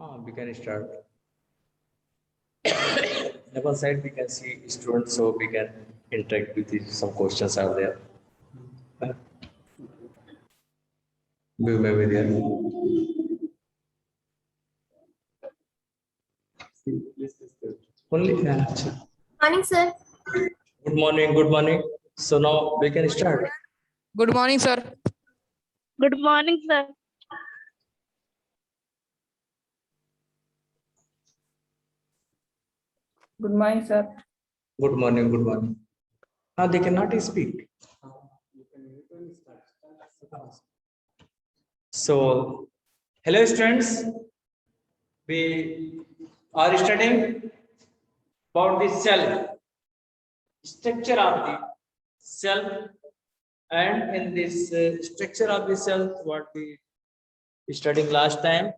We can start. On one side, we can see students, so we can interact with some questions are there. We may be there. Only. Morning, sir. Good morning. Good morning. So now we can start. Good morning, sir. Good morning, sir. Good morning, sir. Good morning. Good morning. Now they cannot speak. So, hello students. We are studying about the cell, structure of the cell, and in this structure of the cell, what we studying last time,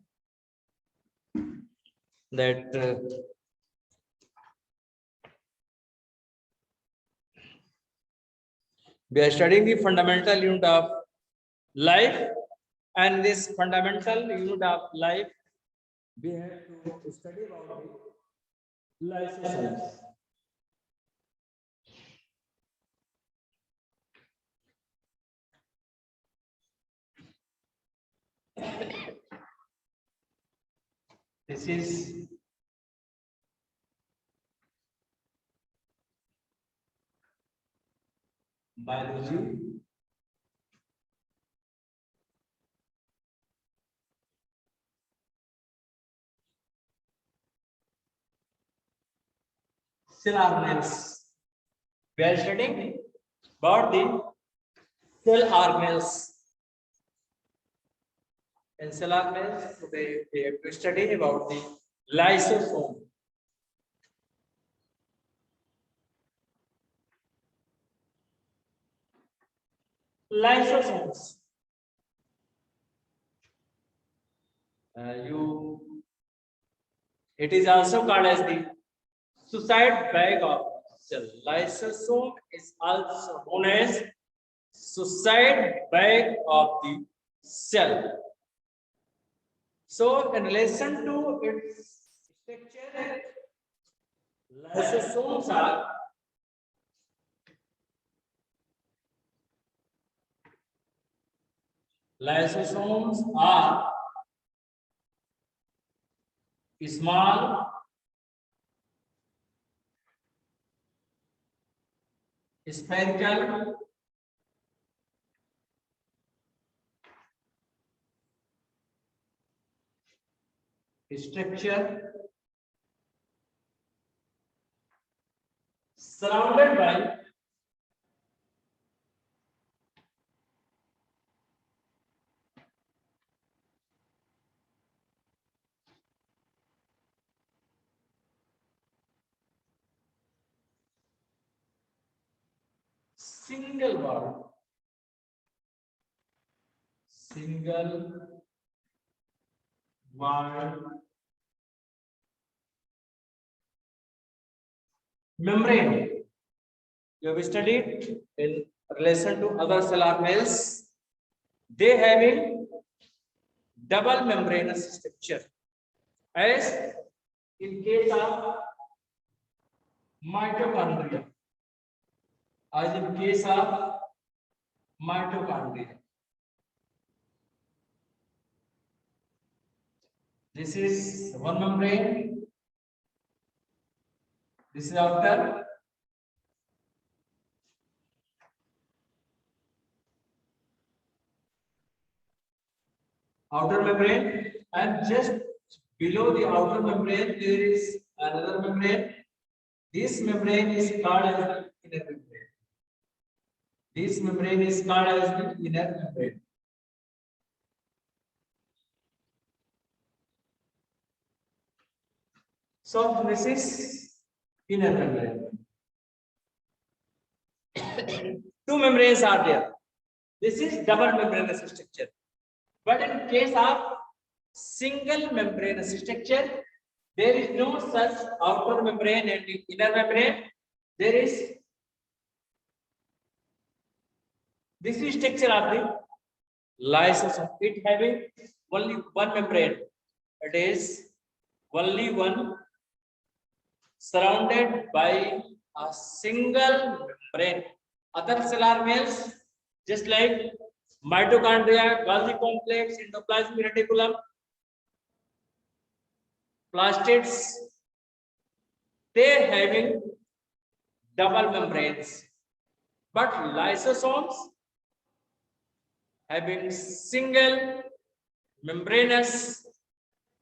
that we are studying the fundamental unit of life, and this fundamental unit of life, we have to study about the lysosomes. This is biology. Cell organelles. We are studying about the cell organelles. In cell organelles, today we have to study about the lysosome. Lysosomes. It is also called as the suicide bag of cell. Lysosome is also known as suicide bag of the cell. So, in relation to its structure, lysosomes are small, spherical, structure surrounded by single wall, membrane. You have studied in relation to other cell organelles. They have a double membranous structure, as in case of mitochondria. As in case of mitochondria. This is one membrane. This is outer. Outer membrane, and just below the outer membrane there is another membrane. This membrane is called as the inner membrane. This membrane is called as the inner membrane. So this is inner membrane. Two membranes are there. This is double membranous structure. But in case of single membranous structure, there is no such outer membrane and inner membrane. There is this is structure of the lysosome. It having only one membrane. It is only one surrounded by a single membrane. Other cell organelles, just like mitochondria, Golgi complex, endoplasmic reticulum, plastids, they having double membranes, but lysosomes having single membranous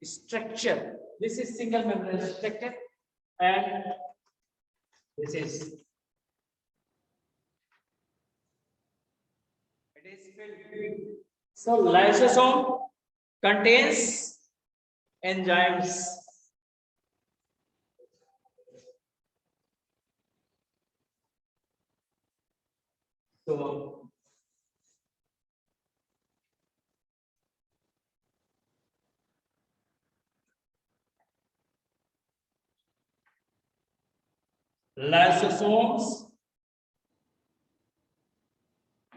structure. This is single membranous structure, and this is it is filled. So lysosome contains enzymes. So lysosomes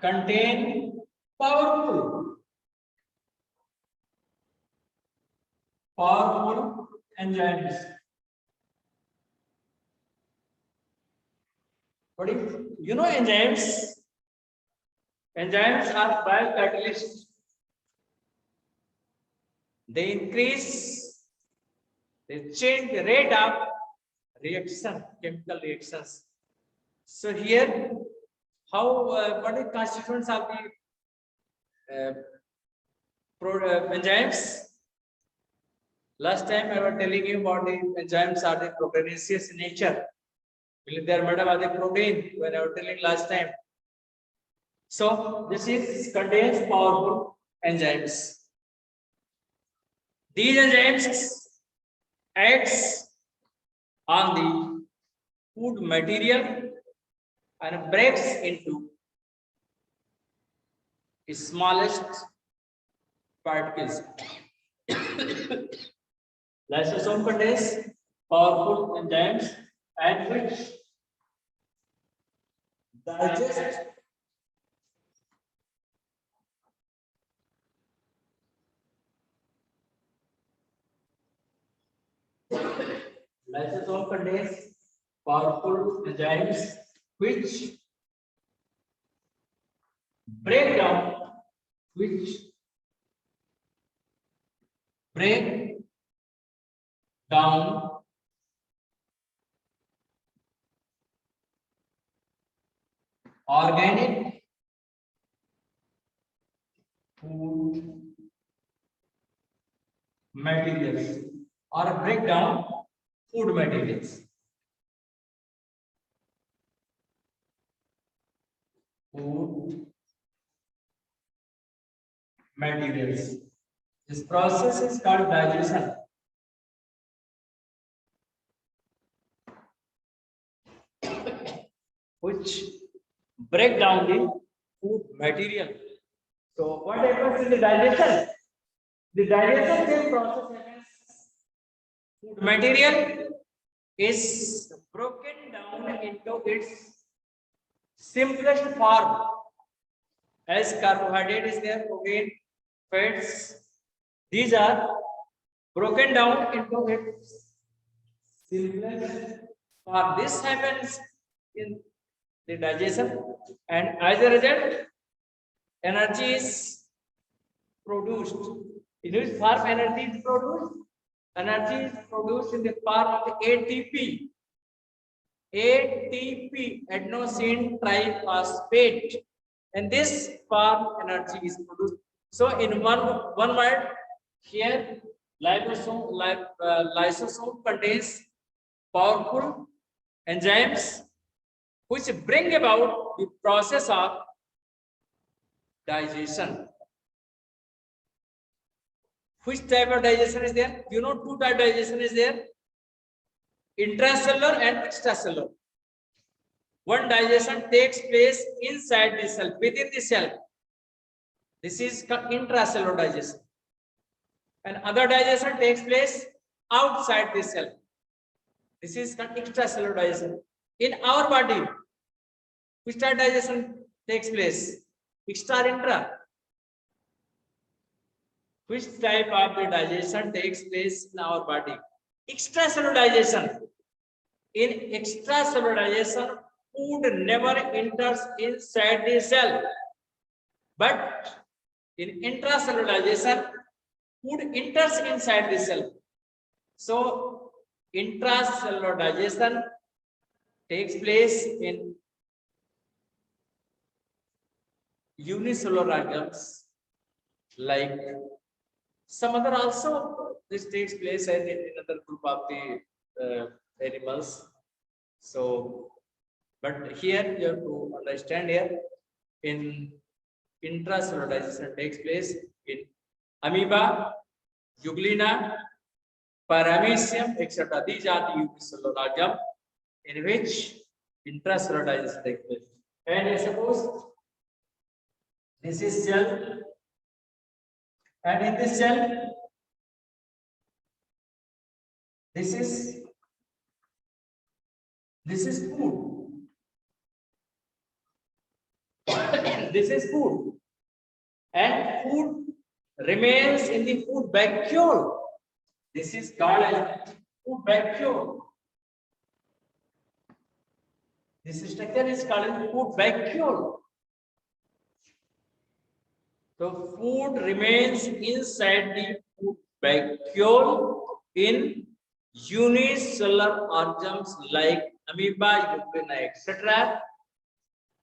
contain powerful enzymes. What is, you know, enzymes? Enzymes are biocatalysts. They increase, they change the rate of reaction, chemical reactions. So here, how what is constituents of the enzymes? Last time I was telling you about the enzymes are the proteinaceous in nature. They are made of the protein when I was telling last time. So this is contains powerful enzymes. These enzymes acts on the food material and breaks into the smallest particles. Lysosome contains powerful enzymes and which digest lysosome contains powerful enzymes which break down organic food materials or break down food materials. Food materials. This process is called digestion. Which break down the food material. So what happens in the digestion? The digestion same process happens. Food material is broken down into its simplest form. As carbohydrate is there, protein, fats, these are broken down into its simplest form. This happens in the digestion, and as a result, energy is produced. In which form energy is produced? Energy is produced in the form of ATP. ATP, adenosine triphosphate. And this form energy is produced. So in one word, here lysosome contains powerful enzymes which bring about the process of digestion. Which type of digestion is there? You know, two type of digestion is there: intracellular and extracellular. One digestion takes place inside the cell, within the cell. This is intracellular digestion. And other digestion takes place outside the cell. This is extracellular digestion. In our body, which type of digestion takes place? Extra or intra? Which type of the digestion takes place in our body? Extracellularization. In extracellularization, food never enters inside the cell. But in intracellularization, food enters inside the cell. So intracellular digestion takes place in unicellular organisms, like some other also this takes place in another group of the animals. So, but here you have to understand here in intracellular digestion takes place in amoeba, euglena, paramecium, etc. These are the unicellular organisms in which intracellular digestion takes place. And I suppose this is cell, and in this cell, this is food. This is food, and food remains in the food vacuole. This is called as food vacuole. This structure is called as food vacuole. So food remains inside the food vacuole in unicellular organisms like amoeba, euglena, etc.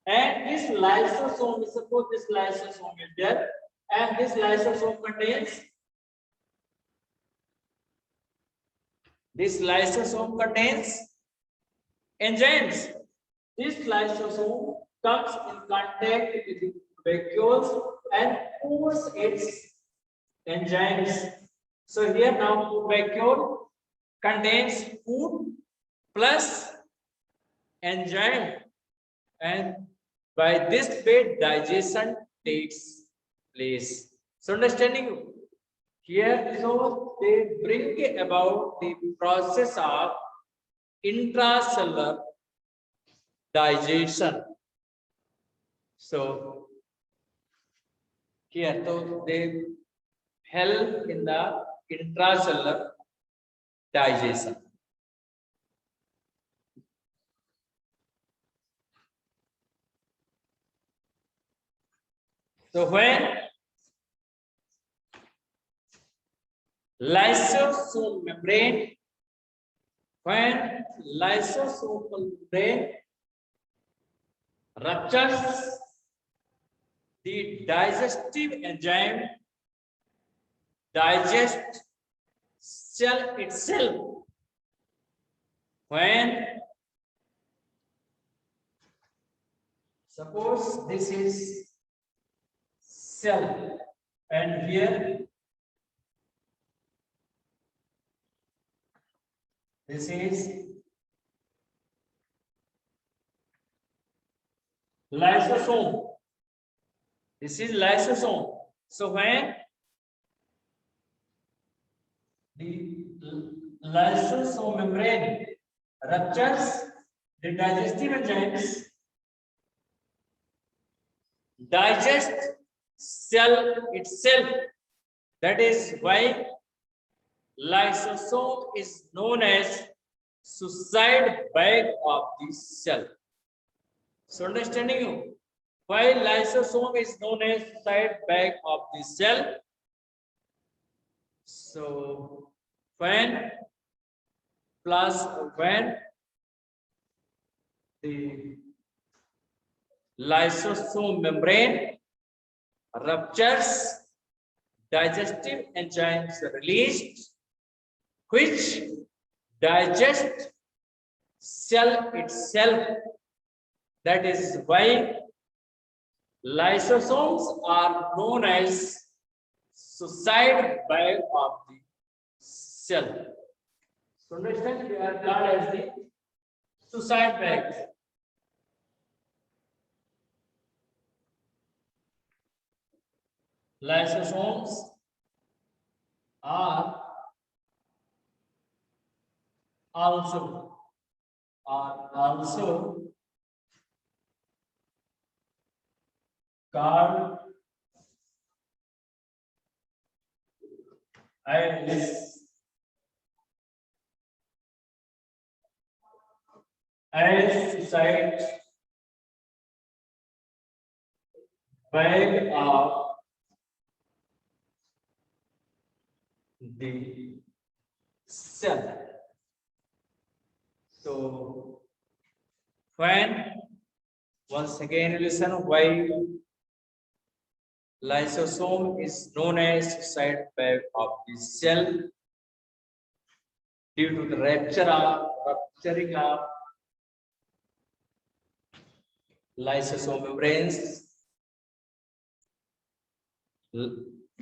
And this lysosome, suppose this lysosome is there, and this lysosome contains enzymes. This lysosome comes in contact with the vacuoles and pulls its enzymes. So here now food vacuole contains food plus enzyme, and by this way digestion takes place. So understanding here, so they bring about the process of intracellular digestion. So here, so they help in the intracellular digestion. So when lysosome membrane, ruptures, the digestive enzyme digest cell itself. When suppose this is cell, and here this is lysosome. This is lysosome. So when the lysosome membrane ruptures, the digestive enzymes digest cell itself. That is why lysosome is known as suicide bag of the cell. So understanding you why lysosome is known as suicide bag of the cell. So when the lysosome membrane ruptures, digestive enzymes are released, which digest cell itself. That is why lysosomes are known as suicide bag of the cell. So understand, they are called as the suicide bags. Lysosomes are also called as as site bag of the cell. So when once again listen why lysosome is known as site bag of the cell due to the rupturing of lysosome membranes.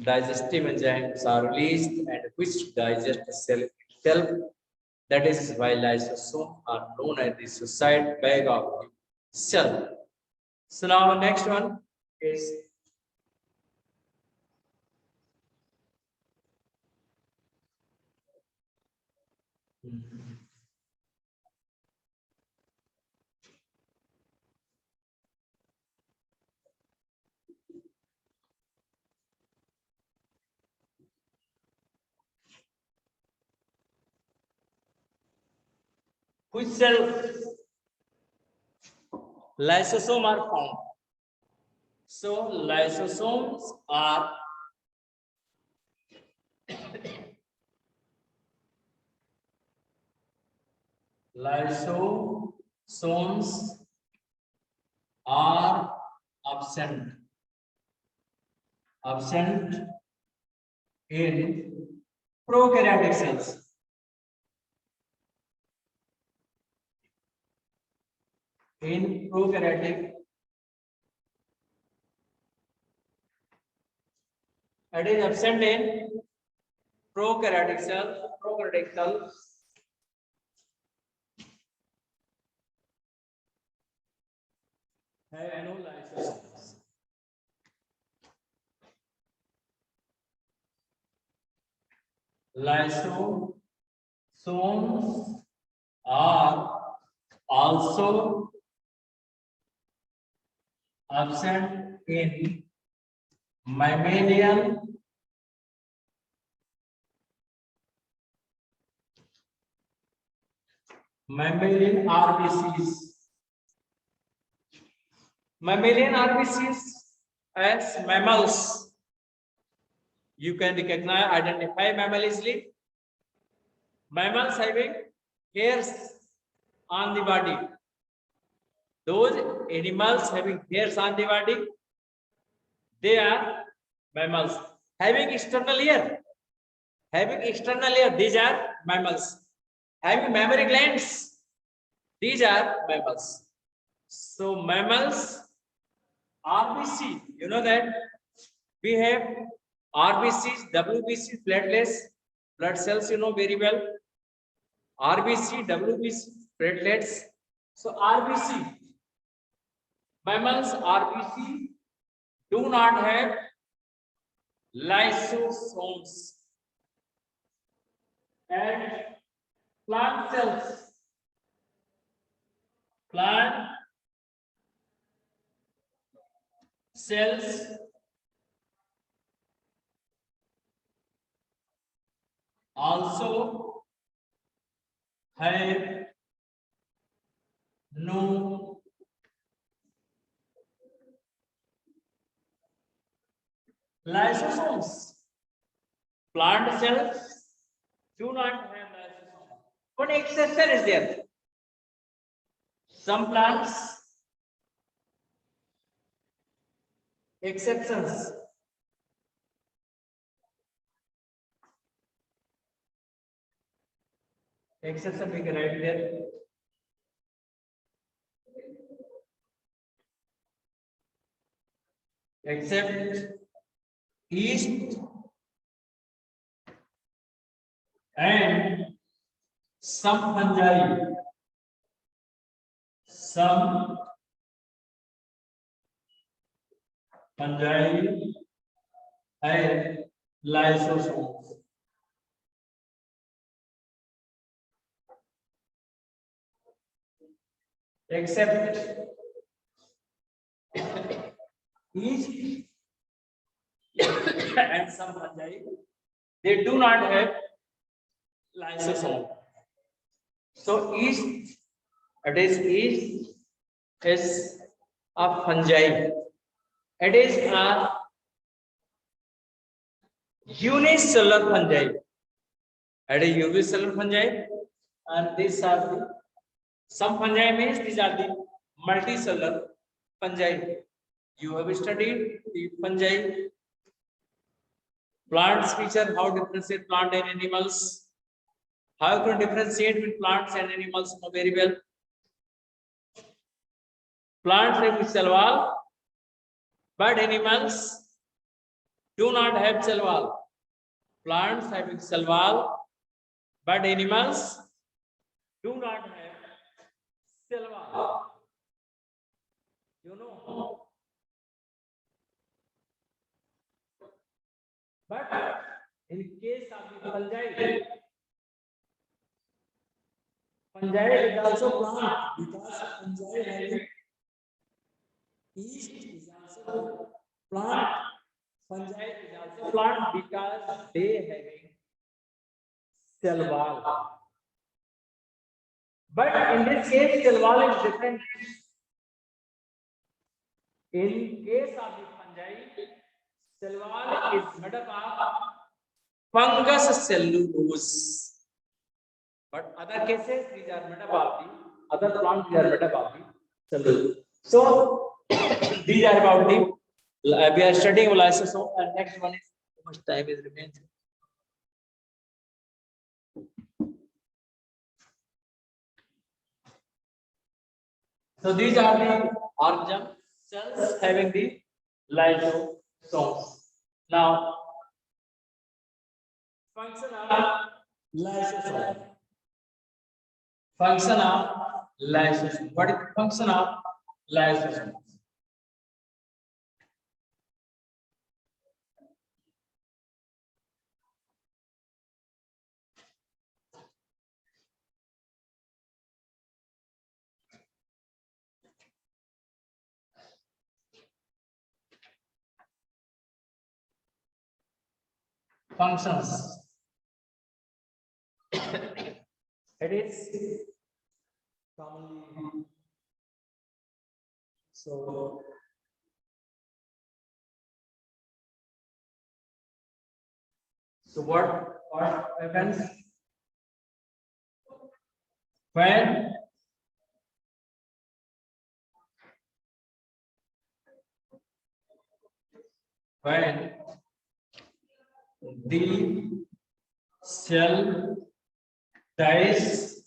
Digestive enzymes are released and which digest the cell itself. That is why lysosomes are known as the suicide bag of the cell. So now next one is which cells lysosomes are found. So lysosomes are absent in prokaryotic cells. In prokaryotic, it is absent in prokaryotic cells. Prokaryotic cells have no lysosomes. Lysosomes are also absent in mammalian RBCs. Mammalian RBCs as mammals. You can recognize, identify mammal easily. Mammals having hairs on the body. Those animals having hairs on the body, they are mammals. Having external ear, these are mammals. Having mammary glands, these are mammals. So mammals, RBC, you know that we have RBCs, WBCs, platelets, blood cells, you know very well. RBC, WBC, platelets. So RBC, mammals, RBC do not have lysosomes. And plant cells also have no lysosomes. Plant cells do not have lysosomes. But exception is there. Some plants, exceptions. Exception we can write there. Except yeast and some fungi. Some fungi have lysosomes. Except yeast and some fungi, they do not have lysosome. So yeast It is a fungi. It is a unicellular fungi. It is unicellular fungi, and these are the some fungi means these are the multicellular fungi. You have studied the fungi, plants feature, how differentiate plant and animals. How you can differentiate between plants and animals very well. Plants have cell wall, but animals do not have cell wall. Plants have cell wall, but animals do not have cell wall. You know. But in case of the fungi is also plant because fungi having yeast is also plant. Fungi is also plant because they having cell wall. But in this case, cell wall is different. In case of the fungi, cell wall is made up of fungus cellulose. But other cases, these are made up of the other plants, they are made up of the cellulose. So these are about the we are studying lysosome, and next one is how much time is remains. So these are the organism cells having the lysosomes. Now, function of lysosome. Function of lysosome. What is the function of lysosome? Functions. It is commonly so what happens when the cell dies,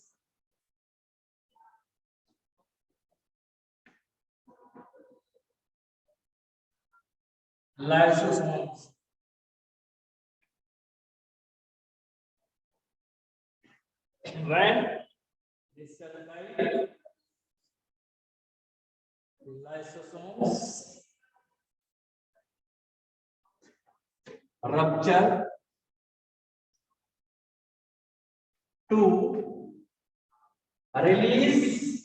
lysosomes when the cell dies, lysosomes rupture to release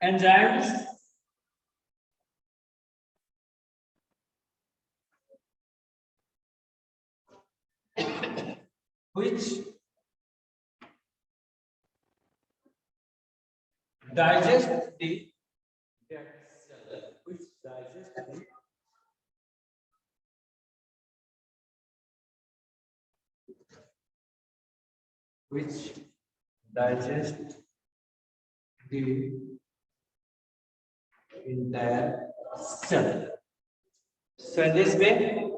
enzymes which digest the dead cell, which digest the entire cell. So in this way,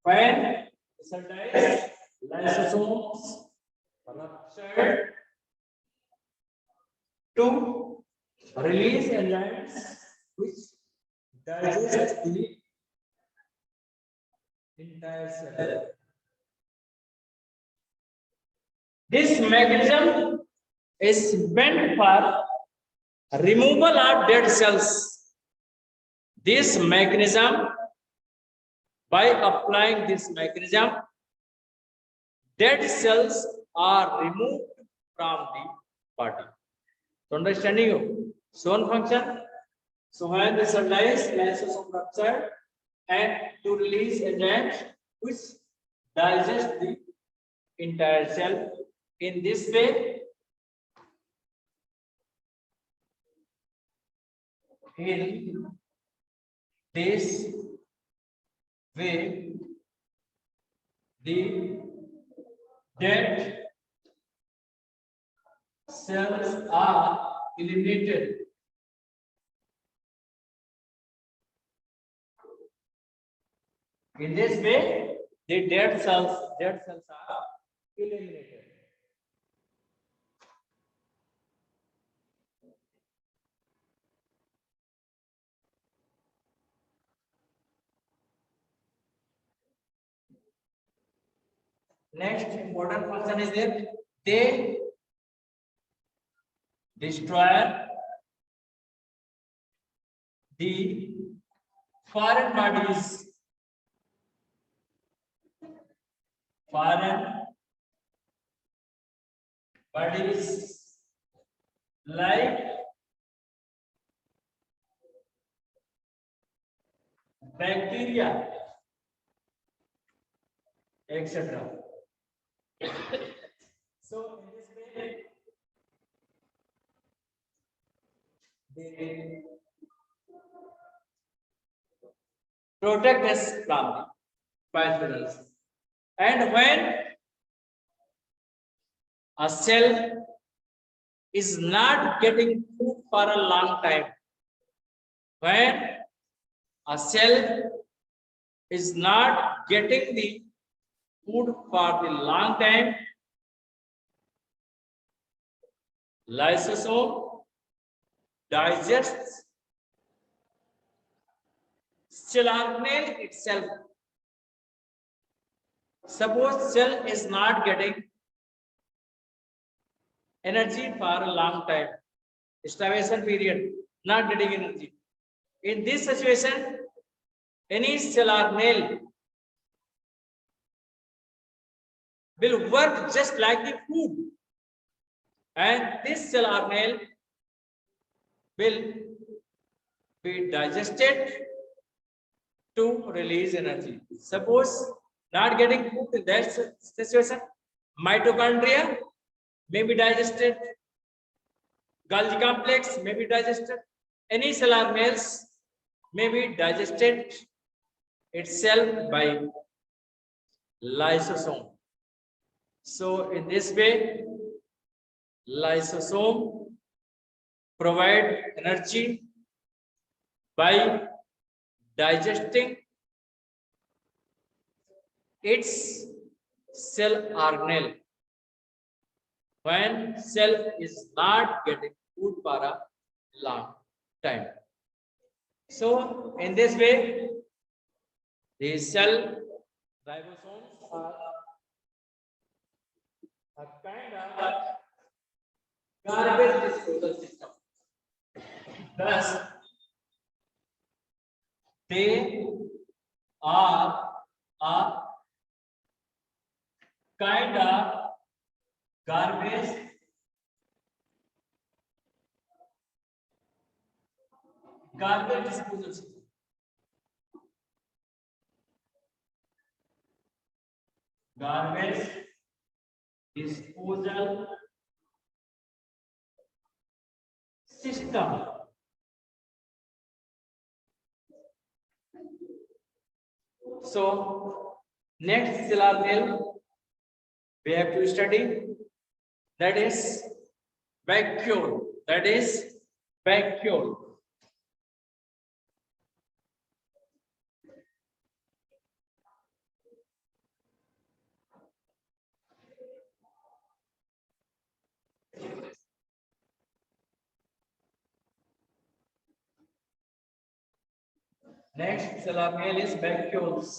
when the cell dies, lysosomes rupture to release enzymes which digest the entire cell. This mechanism is meant for removal of dead cells. This mechanism, by applying this mechanism, dead cells are removed from the body. So understanding you? Zone function. So when the cell dies, lysosome rupture and to release enzymes which digest the entire cell. In this way, the dead cells are eliminated. In this way, the dead cells are eliminated. Next important function is that they destroy the foreign bodies. Foreign bodies like bacteria, etc. So in this way, they protect us from the pathogens. And when a cell is not getting food for a long time, when a cell is not getting the food for the long time, lysosome digests cell organelle itself. Suppose cell is not getting energy for a long time, starvation period, not getting energy. In this situation, any cell organelle will work just like the food, and this cell organelle will be digested to release energy. Suppose not getting food in that situation, mitochondria may be digested, Golgi complex may be digested, any cell organelles may be digested itself by lysosome. So in this way, lysosome provide energy by digesting its cell organelle when cell is not getting food for a long time. So in this way, the cell ribosomes are a kind of garbage disposal system. Thus, they are a kind of garbage disposal system. Garbage disposal system. So next cell organelle we have to study, that is vacuole. That is vacuole. Next cell organelle is vacuoles.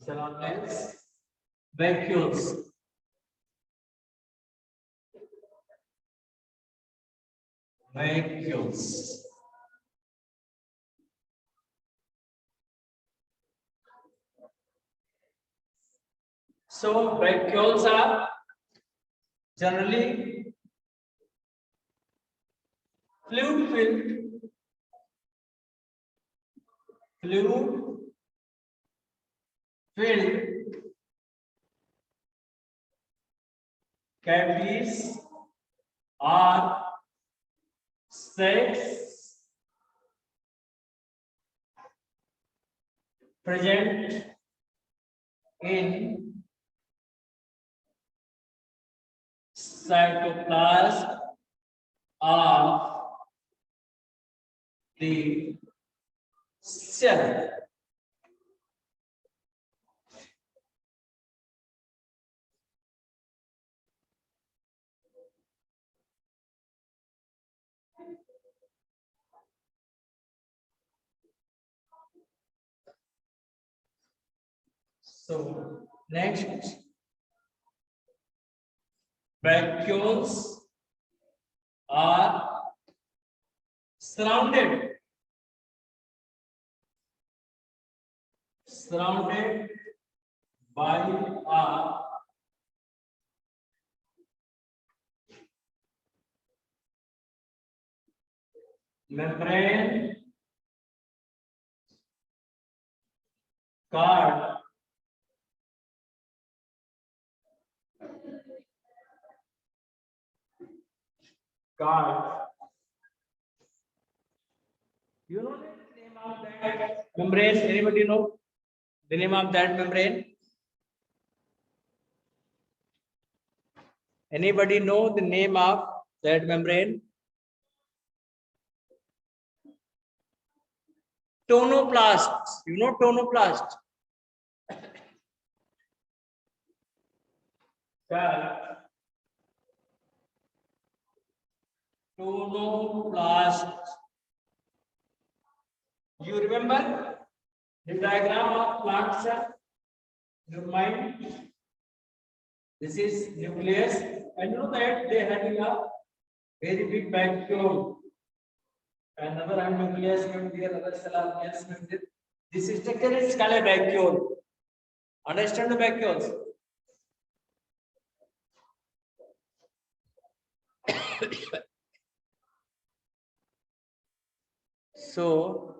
Cell organelles, vacuoles. Vacuoles. So vacuoles are generally fluid filled cavities are sacs present in cytoplasm of the cell. So next, vacuoles are surrounded by a membrane called you know the name of that membrane? Anybody know the name of that membrane? Anybody know the name of that membrane? Tonoplast. You know tonoplast? Tonoplast. You remember the diagram of plant cell? Your mind. This is nucleus, and you know that they having a very big vacuole. Another nucleus membrane, another cell nucleus membrane. This structure is called a vacuole. Understand the vacuoles? So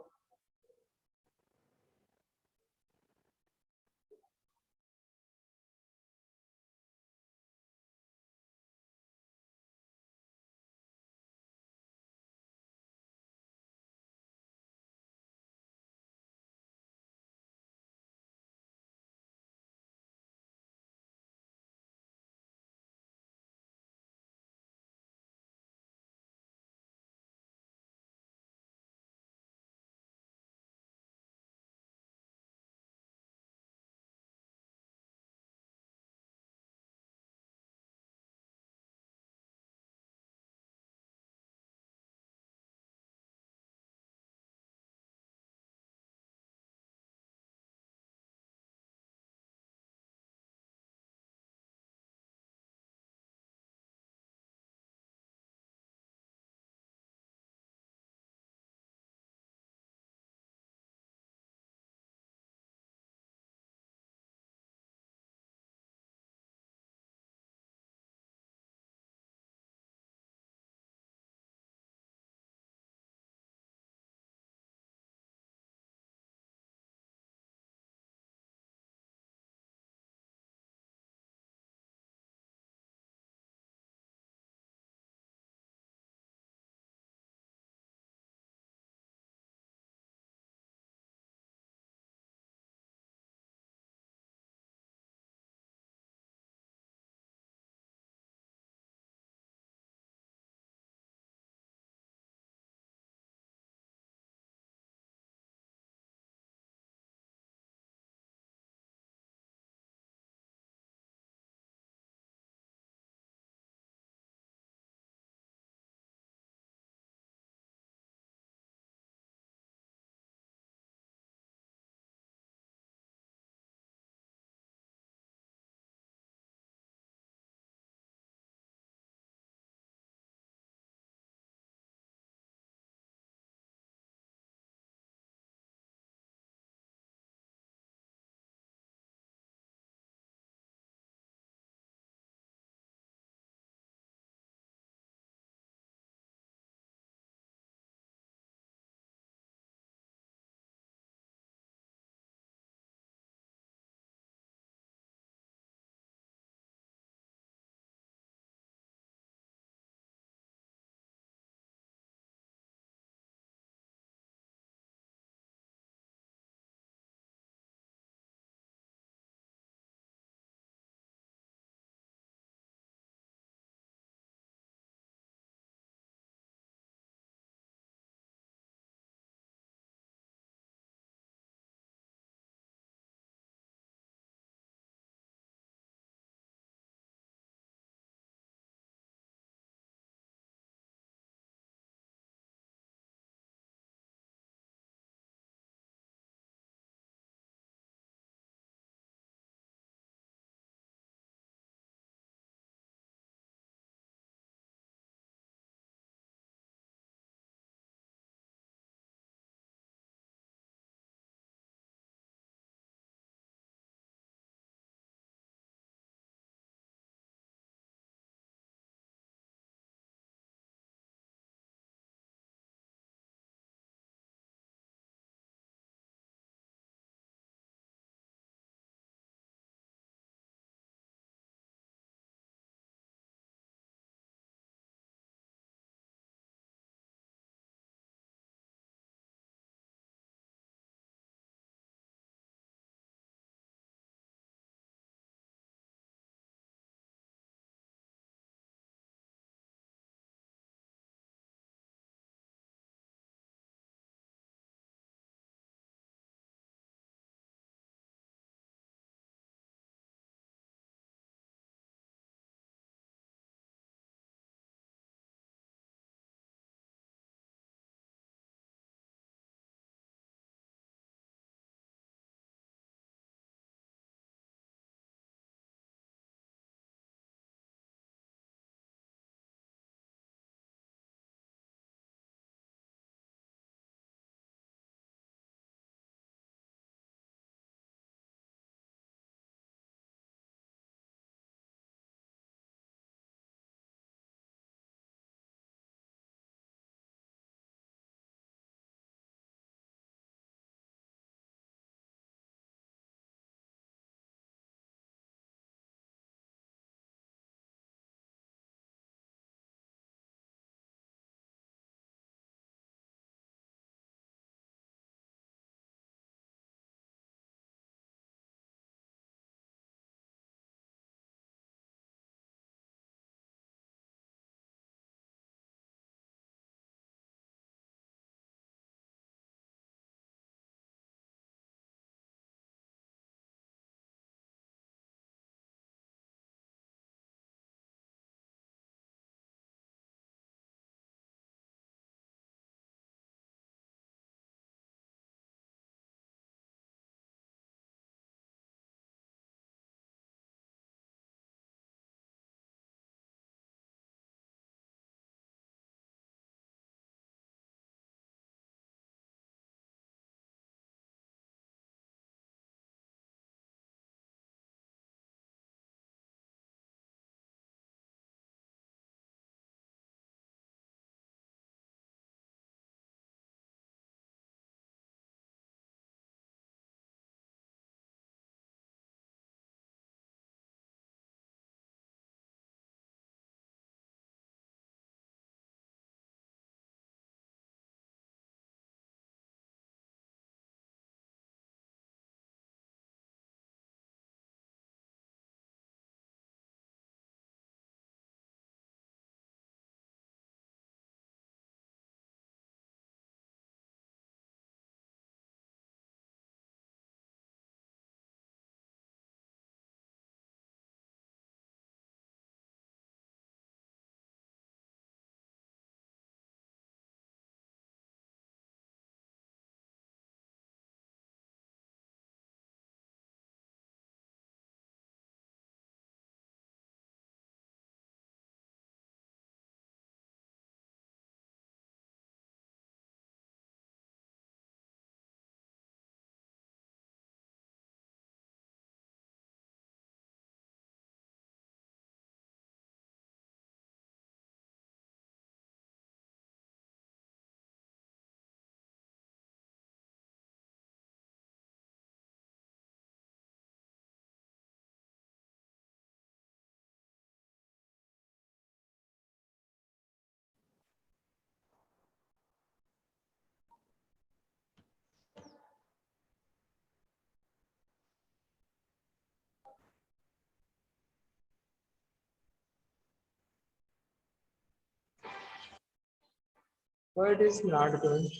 Why it is not going?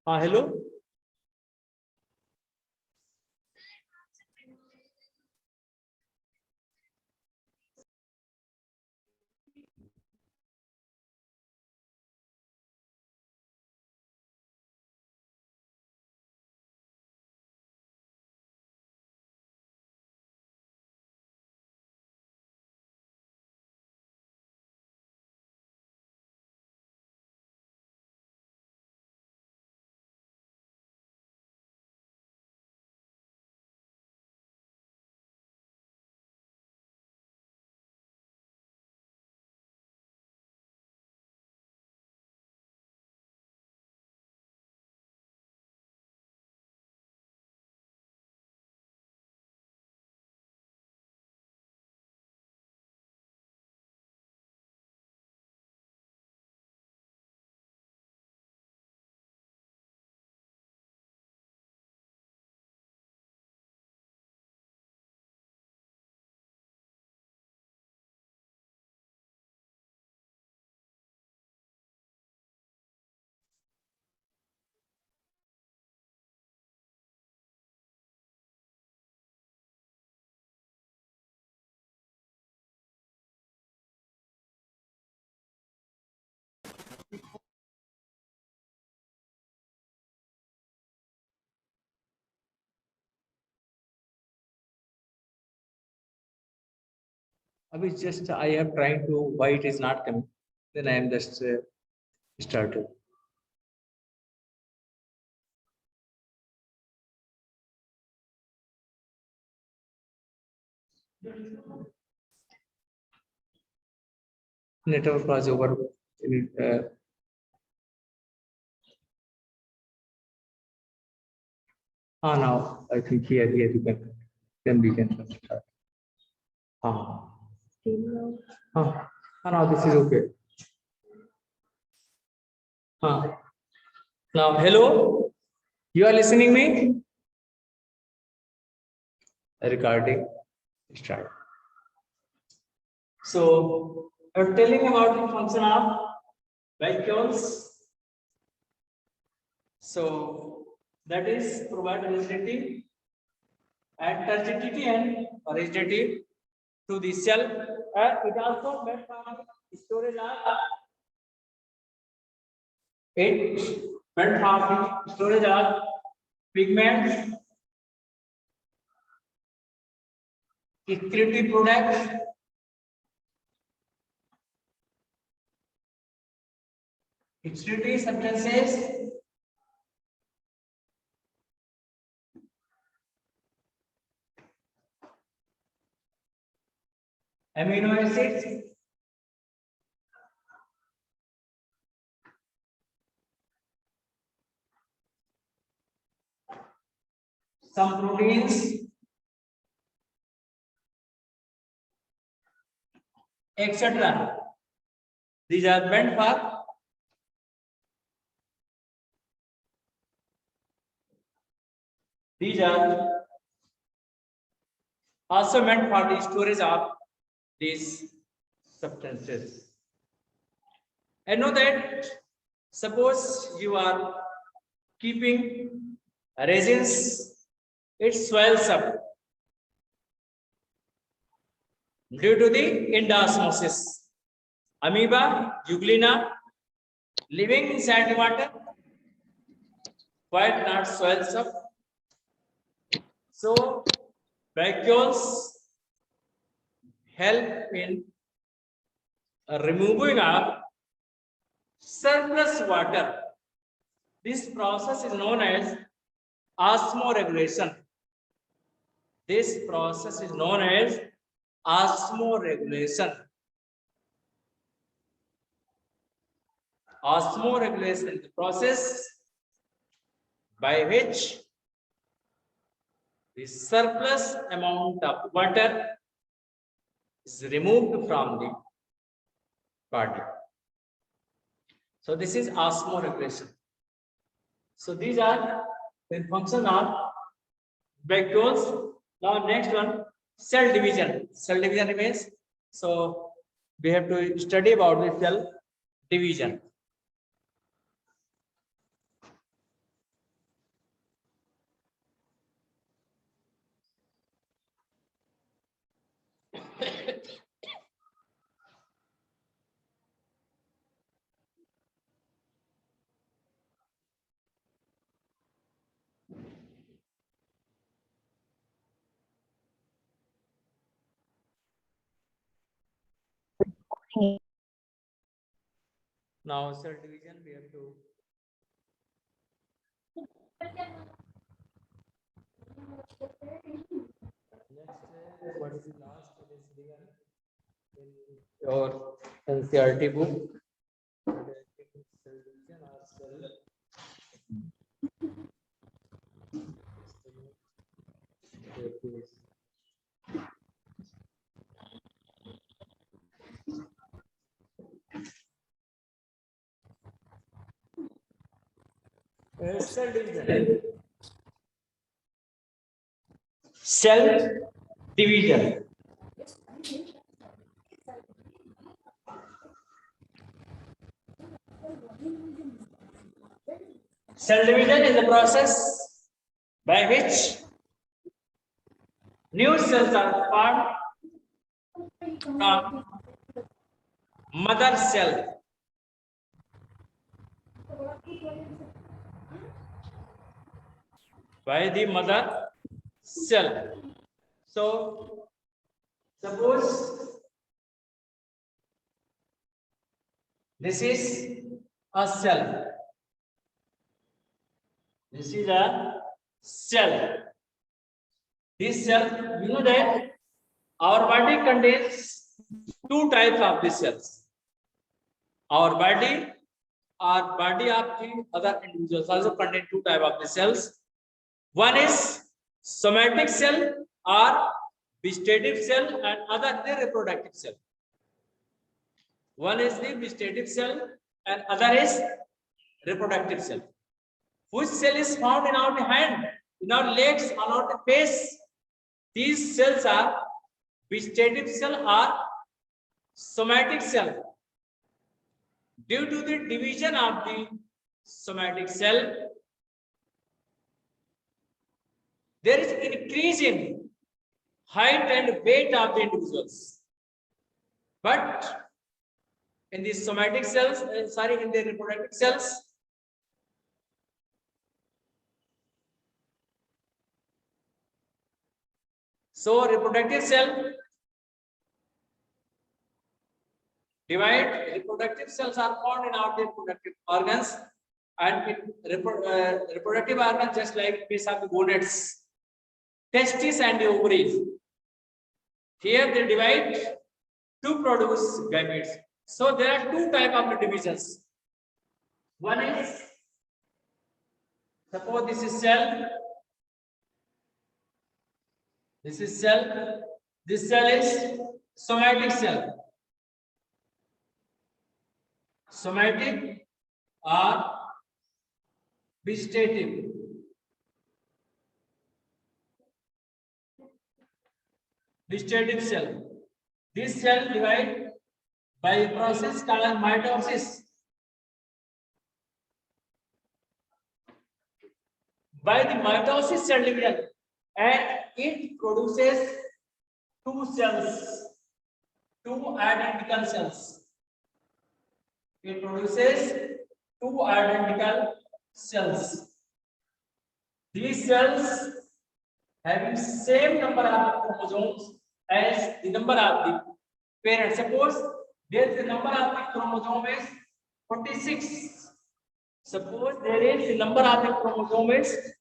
Hello. Abhi just I am trying to why it is not coming. Then I am just started. Network was over. Now I think here you can. Then we can start. Now this is okay. Now hello, you are listening me? Recording start. So I'm telling about the function of vacuoles. So that is provide rigidity and turgidity and rigidity to the cell. It also meant for storage of storage of pigments, secretive products, excretory substances, amino acids, some proteins, etc. These are meant for also meant for the storage of these substances. I know that suppose you are keeping resins, it swells up due to the endosmosis. Amoeba, Euglena, living inside the water, quite not swells up. So vacuoles help in removing of surplus water. This process is known as osmoregulation. This process is known as osmoregulation. Osmoregulation is the process by which the surplus amount of water is removed from the body. So this is osmoregulation. So these are the function of vacuoles. Now next one, cell division. Cell division remains. So we have to study about the cell division. Now cell division we have to next what is the last it is given in your NCERT book. Cell division or cell cell division. Cell division. Cell division is the process by which new cells are formed from mother cell. By the mother cell. So suppose this is a cell. This is a cell. This cell, you know that our body contains two types of these cells. Our body of the other individuals also contain two types of the cells. One is somatic cell or vegetative cell, and other the reproductive cell. One is the vegetative cell and other is reproductive cell. Which cell is found in our hand, in our legs, on our face? These cells are vegetative cell or somatic cell. Due to the division of the somatic cell, there is increase in height and weight of the individuals. But in the somatic cells, in the reproductive cells, so reproductive cell divide. Reproductive cells are found in our reproductive organs, and in reproductive organs, just like case of the gonads, testes and the ovaries. Here they divide to produce gametes. So there are two types of divisions. One is, suppose this is cell. This is cell. This cell is somatic cell. Somatic or vegetative. Vegetative cell. This cell divides by a process called mitosis. By the mitosis cell division, and it produces two cells, two identical cells. It produces two identical cells. These cells having same number of chromosomes as the number of the parents. Suppose there is the number of the chromosome is 46. Suppose there is the number of the chromosome is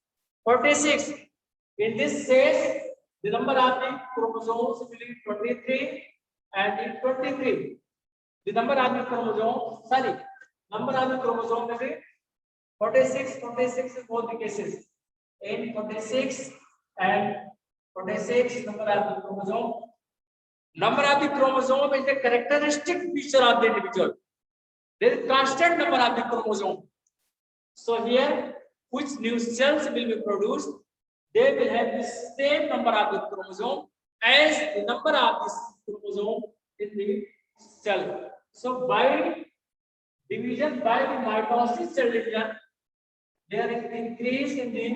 46. In this case, the number of the chromosomes will be 23 and in 23. The number of the chromosome, number of the chromosome will be 46, 46 in both the cases. In 46 and 46, number of the chromosome. Number of the chromosome is a characteristic feature of the individual. There is constant number of the chromosome. So here, which new cells will be produced? They will have the same number of the chromosome as the number of this chromosome in the cell. So by division by the mitosis cell division, there is increase in the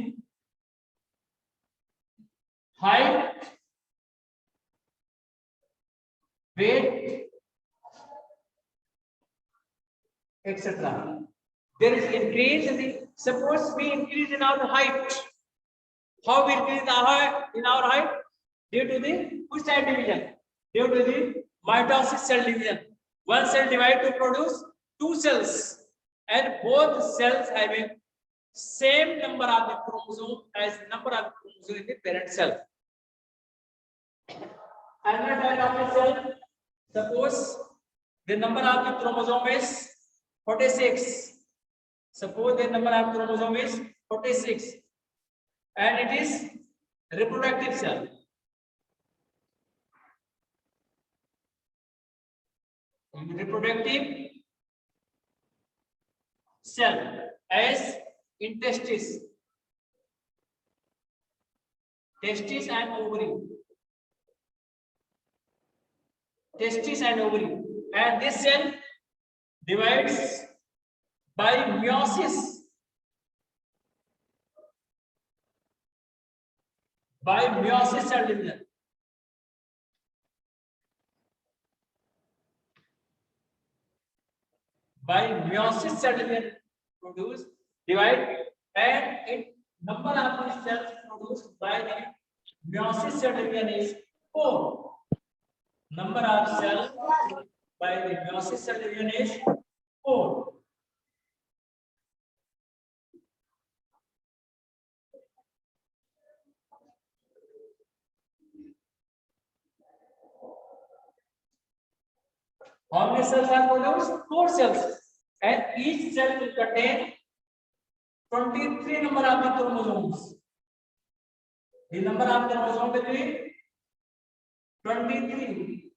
height, weight, etc. There is increase in the, suppose we increase in our height. How we increase in our height? Due to the which cell division? Due to the mitosis cell division. One cell divide to produce two cells, and both cells having same number of the chromosome as number of chromosome in the parent cell. Another type of a cell, suppose the number of the chromosome is 46. Suppose the number of chromosome is 46, and it is reproductive cell. Reproductive cell as in testis, testis and ovary, testis and ovary, and this cell divides by meiosis, cell division. By meiosis cell division produce, divide, and in number of the cells produced by the meiosis cell division is 4. Number of cells by the meiosis cell division is 4. How many cells are produced? 4 cells, and each cell will contain 23 number of the chromosomes. The number of chromosomes will be 23.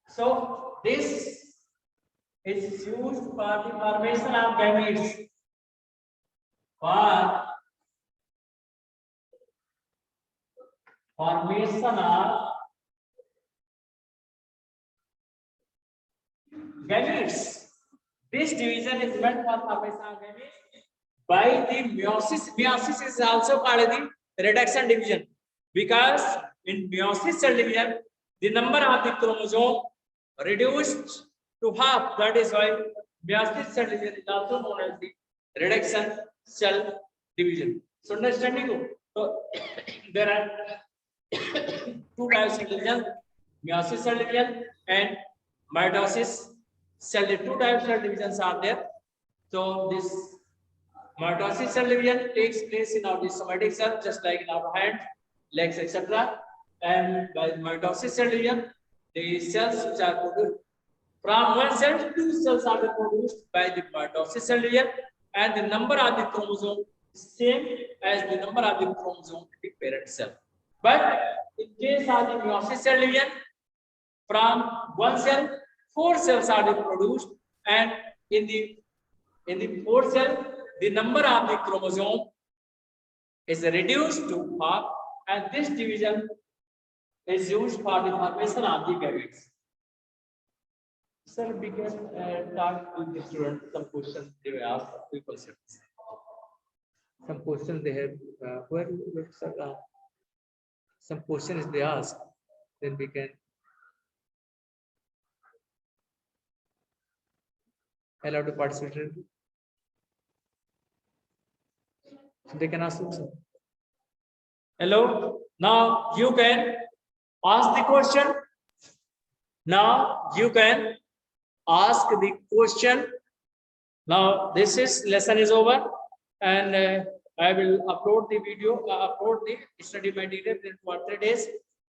So this is used for the formation of gametes. For formation of gametes. This division is meant for formation of gametes by the meiosis. Meiosis is also called the reduction division, because in meiosis cell division the number of the chromosome reduced to half. That is why meiosis cell division is also known as the reduction cell division. So understanding, so there are two types of division: meiosis cell division and mitosis cell division. Two types of divisions are there. So this mitosis cell division takes place in our somatic cell, just like in our hand, legs, etc. And by mitosis cell division, the cells which are produced from one cell, two cells are produced by the mitosis cell division, and the number of the chromosome is same as the number of the chromosome in the parent cell. But in case of the meiosis cell division, from one cell, 4 cells are produced, and in the 4th cell, the number of the chromosome is reduced to half, and this division is used for the formation of the gametes. Sir, we can talk to the students. Some questions they will ask. People some questions they have. Some questions they ask, then we can allow to participate. They can ask also. Hello. Now you can ask the question. Now you can ask the question. Now this is lesson is over, and I will upload the video, upload the study material in 3 days,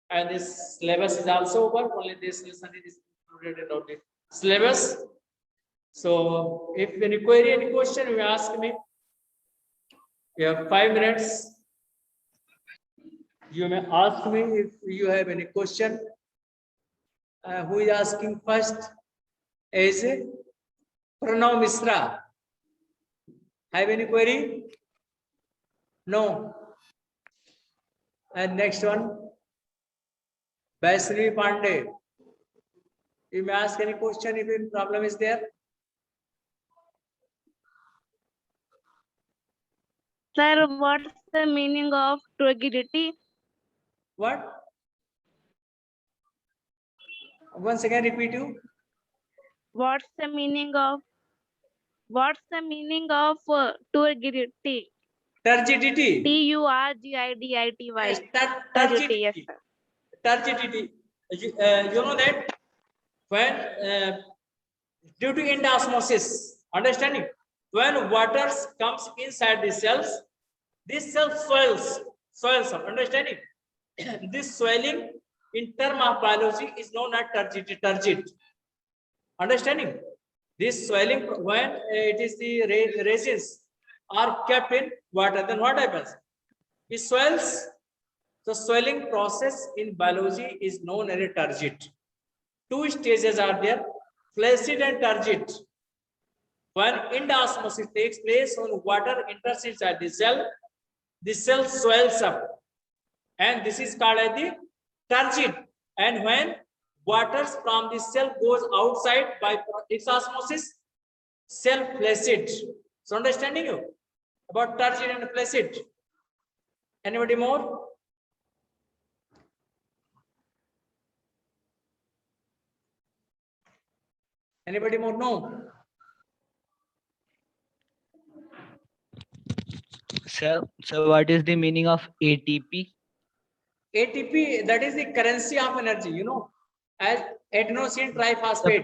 and this syllabus is also over. Only this lesson is included in the syllabus. So if any query, any question, you ask me. You have 5 minutes. You may ask me if you have any question. Who is asking first? Is Pranav Misra. Have any query? No. And next one, Vaishnavi Pandey. You may ask any question if any problem is there. Sir, what's the meaning of turbidity? What? Once again, repeat you. What's the meaning of turbidity? Turgidity. Turgidity. Yes, Turgidity, yes, sir. Turgidity. You know that when due to endosmosis, understanding, when water comes inside the cells, this cell swells up, understanding. This swelling in term of biology is known as turgid. Understanding? This swelling, when it is the resins are kept in water, then what happens? It swells. The swelling process in biology is known as a turgid. Two stages are there, flaccid and turgid. When endosmosis takes place, when water enters inside the cell swells up, and this is called as the turgid. And when water from the cell goes outside by osmosis, cell flaccid. So understanding you about turgid and flaccid? Anybody more? Anybody more? No. Sir, what is the meaning of ATP? ATP, that is the currency of energy, you know, as adenosine Sir, triphosphate.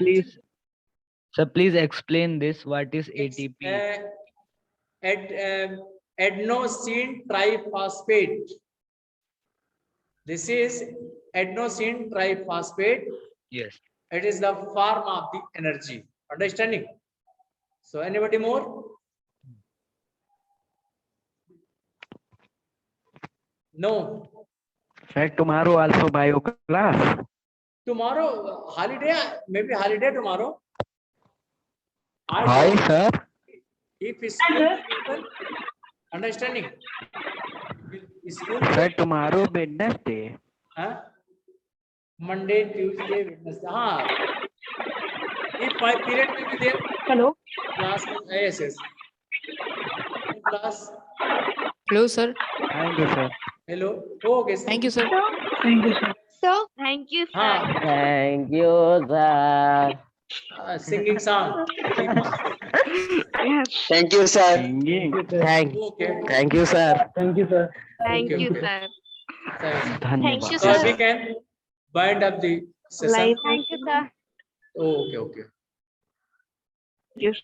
please explain this. What is It's, ATP? adenosine triphosphate. This is adenosine triphosphate. Yes. It is the form of the energy. Understanding? So anybody more? No. Sir, tomorrow also bio class. Tomorrow holiday, maybe holiday tomorrow. Hi, sir. If school people, understanding? School, Sir, tomorrow Wednesday. huh? Monday, Tuesday, Wednesday. हाँ. If my period will be there, Hello. class, yes. Class, Hello, sir. Thank you, sir. hello. Okay. Thank you, sir. Thank you, sir. Thank you, sir. हाँ, Thank you, sir. singing song. Yes. Thank you, sir. Singing. Okay. Thank you, sir. Thank Okay, you, okay. sir. Thanks. Thank you, So sir. we can bind up the session. Thank you, sir. Okay, okay. Yes.